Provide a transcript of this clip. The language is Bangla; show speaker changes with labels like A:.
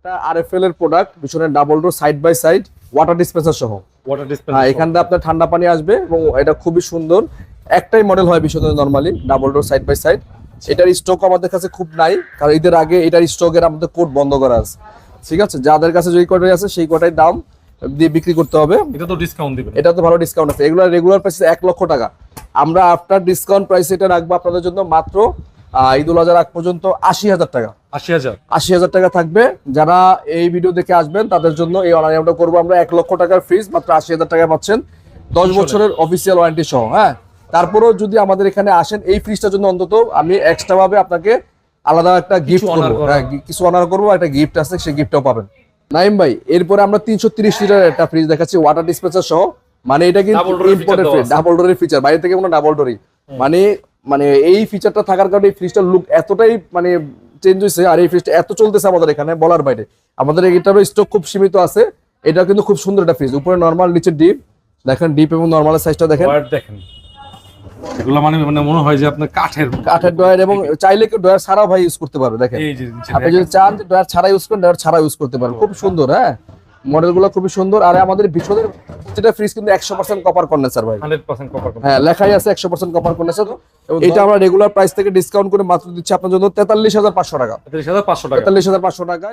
A: একটা আরএফএল এর প্রোডাক্ট, পিছনে double door side by side water dispenser সহ।
B: Water dispenser.
A: হ্যাঁ, এখান থেকে আপনার ঠান্ডা পানি আসবে এবং এটা খুবই সুন্দর। একটাই মডেল হয় পিছনে normally double door side by side. এটার স্টক আমাদের কাছে খুব নাই, কারণ ঈদের আগে এটার স্টকের আমাদের কোড বন্ধ করা আছে। ঠিক আছে, যাদের কাছে যেই কটাই আছে সেই কটাই দাম দিয়ে বিক্রি করতে হবে।
B: এটা তো ডিসকাউন্ট দিবেন?
A: এটা তো ভালো ডিসকাউন্ট আছে। এগুলো রেগুলার প্রাইস 1 লক্ষ টাকা, আমরা আফটার ডিসকাউন্ট প্রাইস এটা রাখবো আপনাদের জন্য মাত্র ঈদুল আজহার আগ পর্যন্ত 80,000 টাকা।
B: 80,000?
A: 80,000 টাকা থাকবে। যারা এই ভিডিও দেখে আসবেন তাদের জন্য এই অনারিয়ামটা করবো আমরা 1 লক্ষ টাকার ফ্রিজ মাত্র 80,000 টাকা পাচ্ছেন, 10 বছরের অফিসিয়াল ওয়ারেন্টি সহ। হ্যাঁ, তারপরেও যদি আমাদের এখানে আসেন এই ফ্রিজটার জন্য অন্তত আমি এক্সট্রা ভাবে আপনাকে আলাদা একটা গিফট করবো। হ্যাঁ, কিছু অনার করবো, একটা গিফট আছে, সেই গিফটটাও পাবেন। নাইম ভাই, এরপরে আমরা 330 লিটারের একটা ফ্রিজ দেখাচ্ছি ওয়াটার ডিসপেন্সার সহ। মানে এটা কিন্তু ইম্পোর্টেড ফ্রিজ, ডাবল ডোরের ফিচার, বাইরে থেকে কোনো ডাবল ডোরই। মানে এই ফিচারটা থাকার কারণে এই ফ্রিজটার লুক এতটাই মানে চেঞ্জ হয়েছে, আর এই ফ্রিজটা এত চলতেছে আমাদের এখানে বলার বাইরে। আমাদের এটারও স্টক খুব সীমিত আছে। এটা কিন্তু খুব সুন্দর একটা ফ্রিজ, উপরে নরমাল, নিচে ডিপ। দেখেন ডিপ এবং নরমাল সাইজটা দেখেন।
B: দেখেন এগুলো মানে মনে হয় যে আপনার কাঠের
A: ড্রয়ার, এবং চাইলে কেউ ড্রয়ার ছাড়াও ভাই ইউজ করতে পারবে। দেখেন
B: এই যে
A: আপনি যদি চান ড্রয়ার ছাড়া ইউজ করেন, ড্রয়ার ছাড়া ইউজ করতে পারবেন। খুব সুন্দর। হ্যাঁ, মডেলগুলো খুবই সুন্দর। আর আমাদের পিছনের যেটা ফ্রিজ কিন্তু 100% কপার কন্ডেন্সার ভাই।
B: 100% কপার।
A: হ্যাঁ, লেখাই আছে 100% কপার কন্ডেন্সার। এটা আমরা রেগুলার প্রাইস থেকে ডিসকাউন্ট করে মাত্র দিচ্ছি আপনার জন্য 43,500 টাকা।
B: 43,500 টাকা।
A: 43,500 টাকায়